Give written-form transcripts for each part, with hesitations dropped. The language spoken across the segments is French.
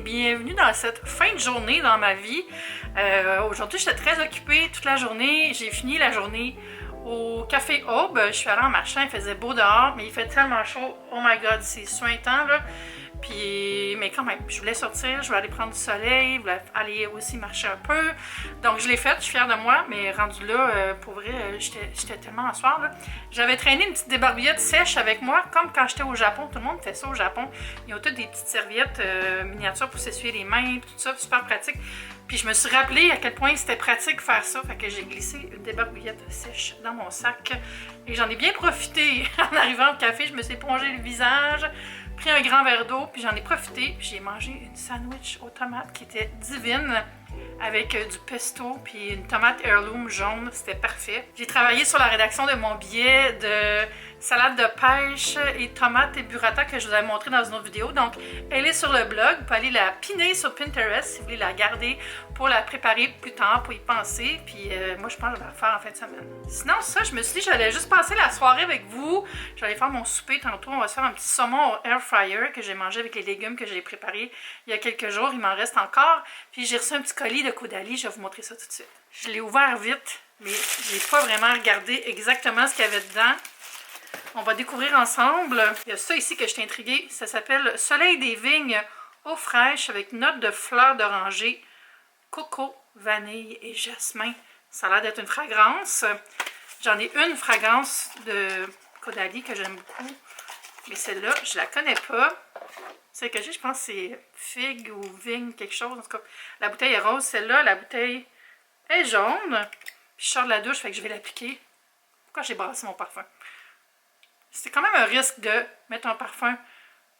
bienvenue dans cette fin de journée dans ma vie. Aujourd'hui, j'étais très occupée toute la journée. J'ai fini la journée au Café Aube. Je suis allée en marchant, il faisait beau dehors, mais il fait tellement chaud. Oh my god, c'est suintant là. Puis, mais quand même, je voulais sortir, je voulais aller prendre du soleil, je voulais aller aussi marcher un peu. Donc, je l'ai fait, je suis fière de moi, mais rendu là, pour vrai, j'étais tellement en soir. J'avais traîné une petite débarbouillette sèche avec moi, comme quand j'étais au Japon. Tout le monde fait ça au Japon. Ils ont toutes des petites serviettes miniatures pour s'essuyer les mains, tout ça, super pratique. Puis, je me suis rappelé à quel point c'était pratique faire ça. Fait que j'ai glissé une débarbouillette sèche dans mon sac. Et j'en ai bien profité. En arrivant au café, je me suis épongé le visage, pris un grand verre d'eau, puis j'en ai profité, puis j'ai mangé une sandwich aux tomates qui était divine, avec du pesto, puis une tomate heirloom jaune, c'était parfait. J'ai travaillé sur la rédaction de mon billet de salade de pêche et tomates et burrata que je vous avais montré dans une autre vidéo, donc elle est sur le blog, vous pouvez aller la piner sur Pinterest si vous voulez la garder pour la préparer plus tard, pour y penser, puis moi je pense que je vais la faire en fin de semaine. Sinon ça, je me suis dit j'allais juste passer la soirée avec vous, j'allais faire mon souper tantôt, on va se faire un petit saumon au air fryer que j'ai mangé avec les légumes que j'ai préparés il y a quelques jours, il m'en reste encore, puis j'ai reçu un petit colis de Caudalie, je vais vous montrer ça tout de suite. Je l'ai ouvert vite, mais j'ai pas vraiment regardé exactement ce qu'il y avait dedans. On va découvrir ensemble. Il y a ça ici que je t'ai intriguée. Ça s'appelle Soleil des vignes eau fraîche avec notes de fleurs d'oranger, coco, vanille et jasmin. Ça a l'air d'être une fragrance. J'en ai une fragrance de Caudalie que j'aime beaucoup. Mais celle-là, je la connais pas. Celle que j'ai, je pense c'est figue ou vigne, quelque chose. En tout cas, la bouteille est rose. Celle-là, la bouteille est jaune. Puis je sors de la douche, fait que je vais l'appliquer. Pourquoi j'ai brassé mon parfum? C'est quand même un risque de mettre un parfum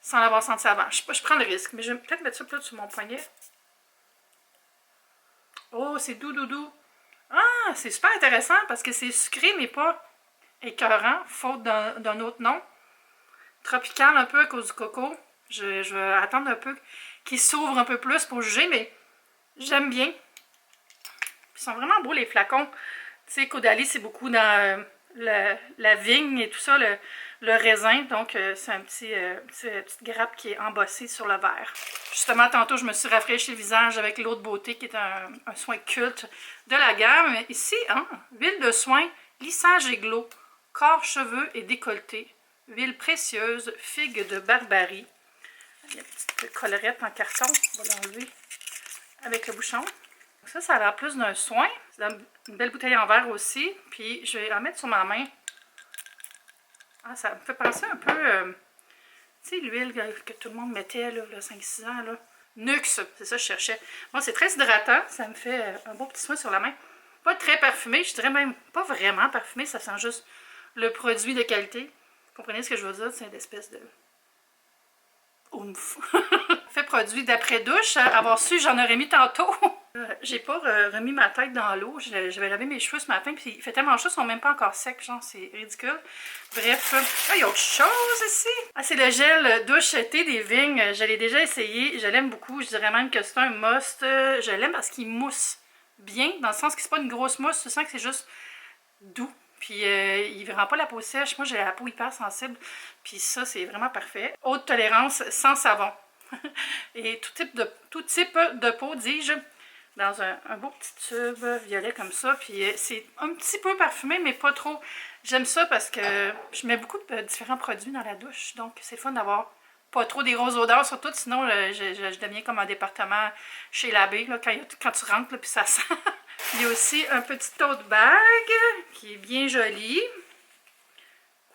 sans l'avoir senti avant. Je prends le risque, mais je vais peut-être mettre ça plus sur mon poignet. Oh, c'est doux, doux, doux. Ah, c'est super intéressant parce que c'est sucré, mais pas écœurant, faute d'un autre nom. Tropical un peu à cause du coco. Je vais attendre un peu qu'il s'ouvre un peu plus pour juger, mais j'aime bien. Ils sont vraiment beaux les flacons. Tu sais, Caudalie, c'est beaucoup dans la vigne et tout ça, le raisin. Donc, c'est une petite grappe qui est embossée sur le verre. Justement, tantôt, je me suis rafraîchi le visage avec l'eau de beauté qui est un soin culte de la gamme. Ici, hein, huile de soin, lissage et glow, corps, cheveux et décolleté, huile précieuse, figue de Barbarie. Il y a une petite collerette en carton, on va l'enlever avec le bouchon. Ça a l'air plus d'un soin. C'est une belle bouteille en verre aussi. Puis je vais en mettre sur ma main. Ah, ça me fait penser un peu, tu sais, l'huile que tout le monde mettait là, 5-6 ans. Là. Nux, c'est ça que je cherchais. Moi, c'est très hydratant. Ça me fait un beau petit soin sur la main. Pas très parfumé. Je dirais même pas vraiment parfumé. Ça sent juste le produit de qualité. Vous comprenez ce que je veux dire? C'est une espèce de oomph. Fait produit d'après-douche. Avoir su, j'en aurais mis tantôt. J'ai pas remis ma tête dans l'eau. J'avais lavé mes cheveux ce matin, puis il fait tellement chaud, ils sont même pas encore secs, genre, c'est ridicule. Bref, il y a autre chose ici. Ah, c'est le gel douche thé des vignes. Je l'ai déjà essayé, je l'aime beaucoup. Je dirais même que c'est un must. Je l'aime parce qu'il mousse bien, dans le sens que c'est pas une grosse mousse, tu sens que c'est juste doux. Puis il ne rend pas la peau sèche. Moi, j'ai la peau hyper sensible. Puis ça, c'est vraiment parfait. Haute tolérance sans savon. Et tout type de peau, dis-je, dans un beau petit tube violet comme ça. Puis c'est un petit peu parfumé, mais pas trop. J'aime ça parce que je mets beaucoup de différents produits dans la douche. Donc, c'est le fun d'avoir pas trop des grosses odeurs, surtout. Sinon, je deviens comme un département chez l'abbé, quand tu rentres, là, puis ça sent. Il y a aussi un petit tote bag qui est bien joli.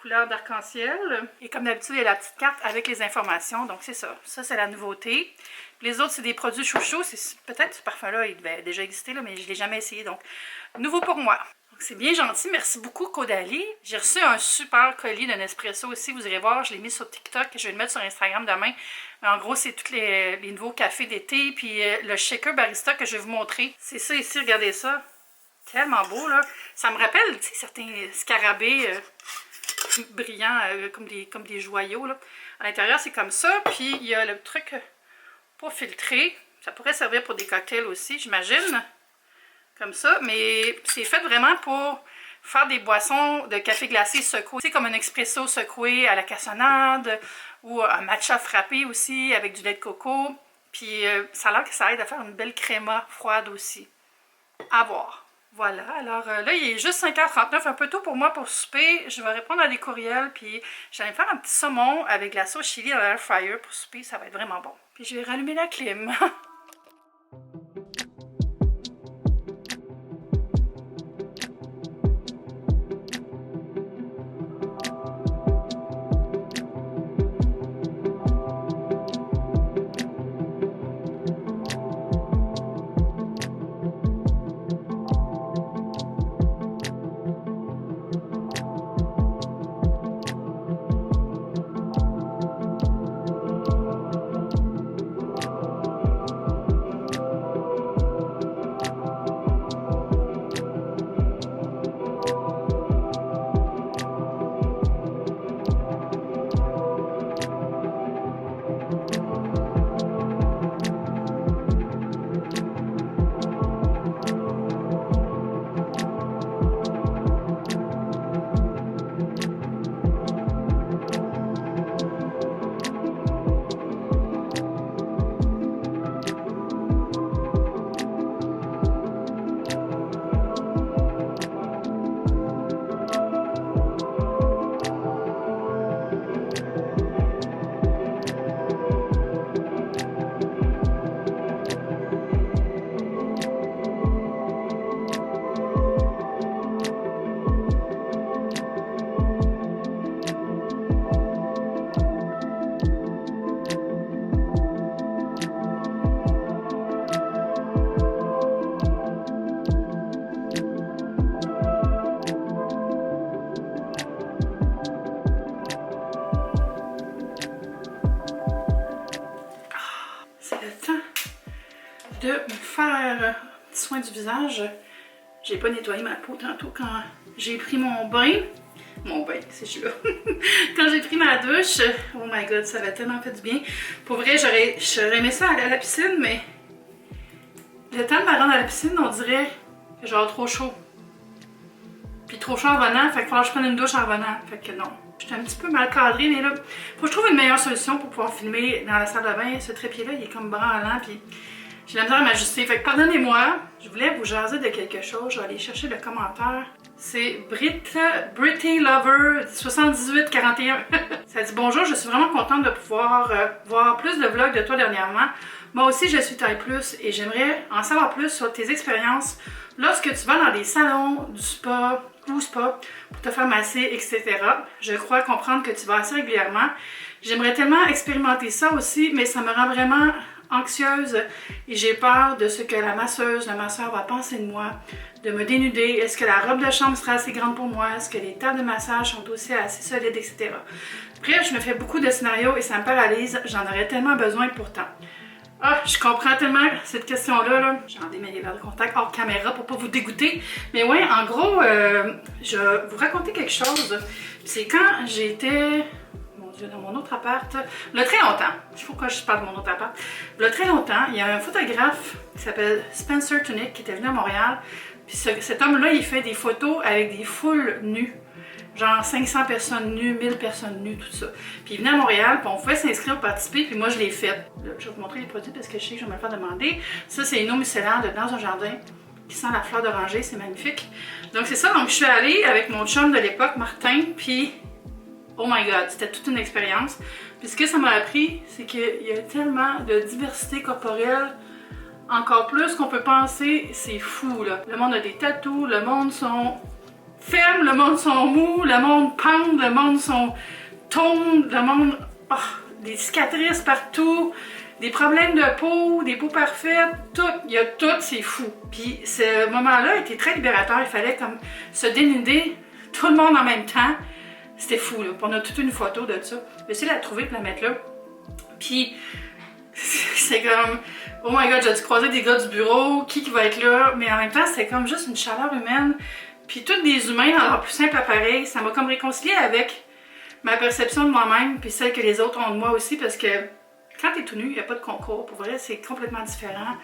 Couleur d'arc-en-ciel. Et comme d'habitude, il y a la petite carte avec les informations. Donc, c'est ça. Ça, c'est la nouveauté. Les autres, c'est des produits chouchous. Peut-être ce parfum-là, il devait déjà exister, là, mais je ne l'ai jamais essayé. Donc, nouveau pour moi. C'est bien gentil. Merci beaucoup, Caudalie. J'ai reçu un super colis de Nespresso aussi. Vous irez voir, je l'ai mis sur TikTok. Je vais le mettre sur Instagram demain. Mais en gros, c'est tous les nouveaux cafés d'été. Puis le shaker barista que je vais vous montrer. C'est ça ici, regardez ça. Tellement beau, là. Ça me rappelle, tu sais, certains scarabées brillants comme des joyaux, là. À l'intérieur, c'est comme ça. Puis il y a le truc pour filtrer. Ça pourrait servir pour des cocktails aussi, j'imagine. Comme ça, mais c'est fait vraiment pour faire des boissons de café glacé secoué. C'est comme un expresso secoué à la cassonade ou un matcha frappé aussi avec du lait de coco. Puis ça a l'air que ça aide à faire une belle créma froide aussi. À voir. Voilà, alors là, il est juste 5h39, un peu tôt pour moi pour souper. Je vais répondre à des courriels, puis j'allais me faire un petit saumon avec de la sauce chili dans l'air fryer pour souper, ça va être vraiment bon. Puis je vais rallumer la clim. De me faire un petit soin du visage. J'ai pas nettoyé ma peau tantôt quand j'ai pris mon bain. Mon bain, c'est celui-là. Quand j'ai pris ma douche, oh my god, ça m'a tellement fait du bien. Pour vrai, j'aurais aimé ça aller à la piscine, mais le temps de me rendre à la piscine, on dirait que genre trop chaud. Puis trop chaud en revenant, fait qu'il falloir que je prenne une douche en revenant. Fait que non. J'étais un petit peu mal cadrée, mais là, faut que je trouve une meilleure solution pour pouvoir filmer dans la salle de bain. Ce trépied-là, il est comme branlant, puis j'ai la misère à m'ajuster. Fait que pardonnez-moi, je voulais vous jaser de quelque chose. Je vais aller chercher le commentaire. C'est Britty Lover 7841. Ça dit bonjour, je suis vraiment contente de pouvoir voir plus de vlogs de toi dernièrement. Moi aussi, je suis taille plus et j'aimerais en savoir plus sur tes expériences lorsque tu vas dans des salons du spa ou spa pour te faire masser, etc. Je crois comprendre que tu vas assez régulièrement. J'aimerais tellement expérimenter ça aussi, mais ça me rend vraiment anxieuse et j'ai peur de ce que la masseuse, le masseur va penser de moi, de me dénuder. Est-ce que la robe de chambre sera assez grande pour moi? Est-ce que les tables de massage sont aussi assez solides, etc. Bref, je me fais beaucoup de scénarios et ça me paralyse. J'en aurais tellement besoin pourtant. Ah, je comprends tellement cette question-là. Là. J'ai enlevé mes verres de contact hors caméra pour pas vous dégoûter. Mais ouais, en gros, je vais vous raconter quelque chose. C'est quand j'étais... dans mon autre appart, il y a très longtemps, je sais pourquoi je parle de mon autre appart, il y a très longtemps, il y a un photographe qui s'appelle Spencer Tunick qui était venu à Montréal, puis cet homme-là, il fait des photos avec des foules nues, genre 500 personnes nues, 1000 personnes nues, tout ça. Puis il venait à Montréal, puis on pouvait s'inscrire pour participer, puis moi je l'ai fait. Là, je vais vous montrer les produits parce que je sais que je vais me le faire demander. Ça, c'est une eau micellaire de Dans un jardin qui sent la fleur d'oranger, c'est magnifique. Donc c'est ça, donc je suis allée avec mon chum de l'époque, Martin, puis oh my god, c'était toute une expérience. Puis ce que ça m'a appris, c'est qu'il y a tellement de diversité corporelle, encore plus qu'on peut penser, c'est fou là. Le monde a des tatous, le monde sont fermes, le monde sont mous, le monde pend, le monde sont tonds, le monde... Oh, des cicatrices partout, des problèmes de peau, des peaux parfaites, tout, il y a tout, c'est fou. Puis ce moment-là était très libérateur, il fallait comme se dénuder tout le monde en même temps. C'était fou, là. On a toute une photo de ça. J'ai essayé de la trouver et de la mettre là. Puis, c'est comme... Oh my god, j'ai dû croiser des gars du bureau. Qui va être là? Mais en même temps, c'était comme juste une chaleur humaine. Puis, tous des humains dans leur plus simple appareil. Ça m'a comme réconcilié avec ma perception de moi-même. Puis celle que les autres ont de moi aussi. Parce que quand t'es tout nu, il n'y a pas de concours. Pour vrai, c'est complètement différent.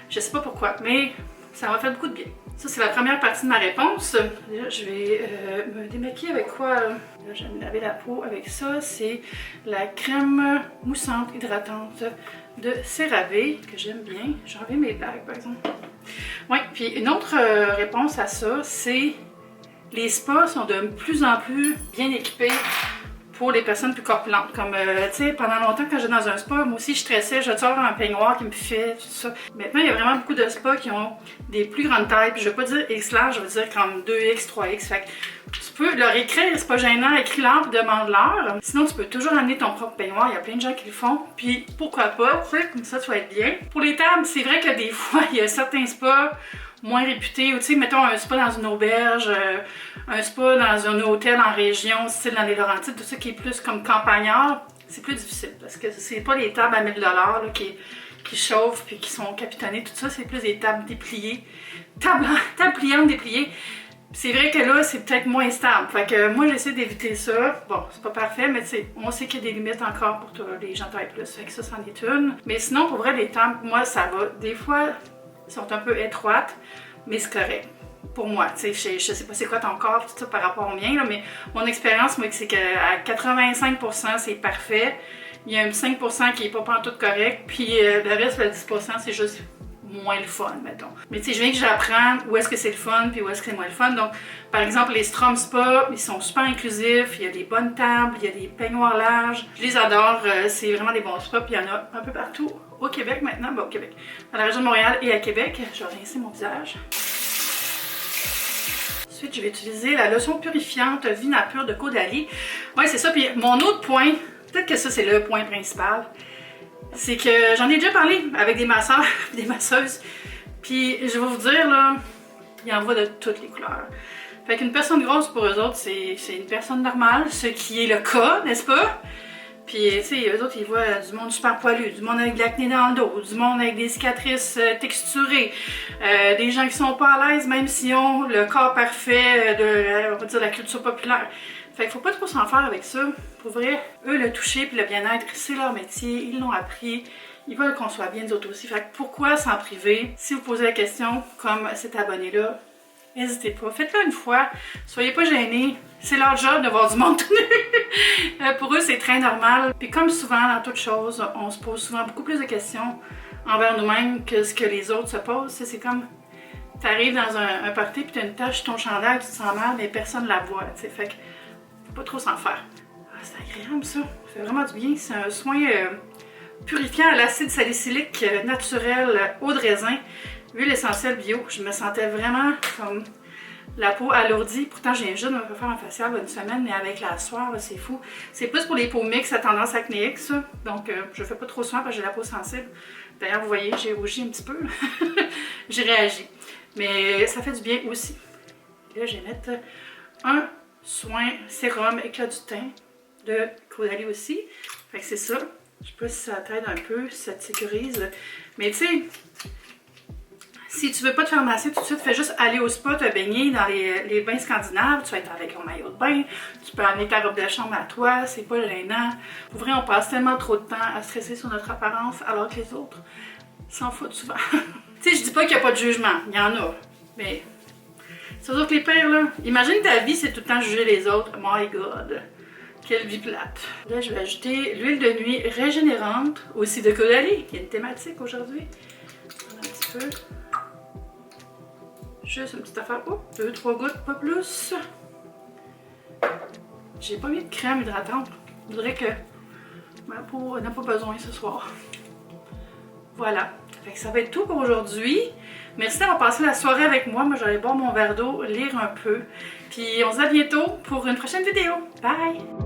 Je sais pas pourquoi. Mais ça m'a fait beaucoup de bien. Ça, c'est la première partie de ma réponse. Là, je vais me démaquiller avec quoi? Là, je vais me laver la peau avec ça. C'est la crème moussante hydratante de CeraVe que j'aime bien. J'ai enlevé mes bagues par exemple. Oui, puis une autre réponse à ça, c'est les spas sont de plus en plus bien équipés pour les personnes plus corpulentes. Comme, tu sais, pendant longtemps, quand j'étais dans un spa, moi aussi, je stressais, je sors un peignoir qui me fait, tout ça. Maintenant, il y a vraiment beaucoup de spas qui ont des plus grandes tailles. Puis je vais pas dire X large, je vais dire comme 2X, 3X. Fait que tu peux leur écrire, c'est pas gênant, écris-leur, demande-leur. Sinon, tu peux toujours amener ton propre peignoir. Il y a plein de gens qui le font. Puis pourquoi pas, tu sais, comme ça, tu vas être bien. Pour les tables, c'est vrai que des fois, il y a certains spas moins réputés, ou tu sais, mettons un spa dans une auberge, un spa dans un hôtel en région, style dans les Laurentides, tout ça qui est plus comme campagnard, c'est plus difficile parce que c'est pas les tables à 1000$ là, qui chauffent puis qui sont capitonnées, tout ça, c'est plus des tables dépliées, tables pliantes dépliées. C'est vrai que là, c'est peut-être moins stable. Fait que moi, j'essaie d'éviter ça. Bon, c'est pas parfait, mais on sait qu'il y a des limites encore pour les gens taille plus. Fait que ça, c'en est une. Mais sinon, pour vrai, les tables, moi, ça va. Des fois, sont un peu étroites, mais c'est correct. Pour moi, tu sais, je sais pas c'est quoi ton corps, tout ça par rapport au mien, là, mais mon expérience, moi, c'est qu'à 85%, c'est parfait. Il y a un 5% qui est pas pantoute correct, puis le reste, le 10%, c'est juste moins le fun, mettons. Mais tu sais, je viens que j'apprends où est-ce que c'est le fun, puis où est-ce que c'est moins le fun. Donc, par exemple, les Strom Spa, ils sont super inclusifs, il y a des bonnes tables, il y a des peignoirs larges. Je les adore, c'est vraiment des bons spas, puis il y en a un peu partout au Québec maintenant, au Québec, dans la région de Montréal et à Québec. Je vais rincer mon visage. Ensuite, je vais utiliser la lotion purifiante Vinapure de Caudalie. Ouais, c'est ça. Puis mon autre point, peut-être que ça c'est le point principal, c'est que j'en ai déjà parlé avec des masseurs, des masseuses. Puis je vais vous dire là, il en va de toutes les couleurs. Fait qu'une personne grosse pour eux autres, c'est une personne normale, ce qui est le cas, n'est-ce pas? Puis, tu sais, eux autres, ils voient du monde super poilu, du monde avec de l'acné dans le dos, du monde avec des cicatrices texturées, des gens qui sont pas à l'aise, même s'ils ont le corps parfait de, on va dire, la culture populaire. Fait qu'il faut pas trop s'en faire avec ça. Pour vrai, eux, le toucher puis le bien-être, c'est leur métier, ils l'ont appris. Ils veulent qu'on soit bien, nous autres aussi. Fait que pourquoi s'en priver? Si vous posez la question, comme cet abonné-là, n'hésitez pas. Faites-le une fois. Soyez pas gênés. C'est leur job de voir du monde tout nu. Pour eux, c'est très normal. Puis comme souvent, dans toute chose, on se pose souvent beaucoup plus de questions envers nous-mêmes que ce que les autres se posent. C'est comme, t'arrives dans un party puis t'as une tache sur ton chandail, tu te sens mal, mais personne ne la voit. T'sais. Fait que faut pas trop s'en faire. Ah, c'est agréable ça. Ça fait vraiment du bien. C'est un soin purifiant à l'acide salicylique naturel eau de raisin. Huile essentielle bio. Je me sentais vraiment comme la peau alourdie. Pourtant, j'ai juste de me refaire un facial une semaine, mais avec la sueur, c'est fou. C'est plus pour les peaux mixtes à tendance acnéique, ça. Donc, je fais pas trop soin parce que j'ai la peau sensible. D'ailleurs, vous voyez, j'ai rougi un petit peu. J'ai réagi. Mais ça fait du bien aussi. Et là, je vais mettre un soin sérum éclat du teint de Caudalie aussi. Fait que c'est ça. Je sais pas si ça t'aide un peu, si ça te sécurise. Mais tu sais, si tu veux pas te faire masser tout de suite, fais juste aller au spa, te baigner dans les bains scandinaves. Tu vas être avec ton maillot de bain. Tu peux amener ta robe de chambre à toi. C'est pas gênant. Pour vrai, on passe tellement trop de temps à stresser sur notre apparence alors que les autres s'en foutent souvent. Tu sais, je dis pas qu'il n'y a pas de jugement. Il y en a. Mais c'est sûr que les pires, là. Imagine ta vie, c'est tout le temps juger les autres. My God. Quelle vie plate. Là, je vais ajouter l'huile de nuit régénérante, aussi de Caudalie. Il y a une thématique aujourd'hui. Un petit peu. Juste une petite affaire. Oh, 2-3 gouttes, pas plus. J'ai pas mis de crème hydratante. Je voudrais que ma peau n'a pas besoin ce soir. Voilà. Fait que ça va être tout pour aujourd'hui. Merci d'avoir passé la soirée avec moi. Moi, j'allais boire mon verre d'eau, lire un peu. Puis on se dit à bientôt pour une prochaine vidéo. Bye!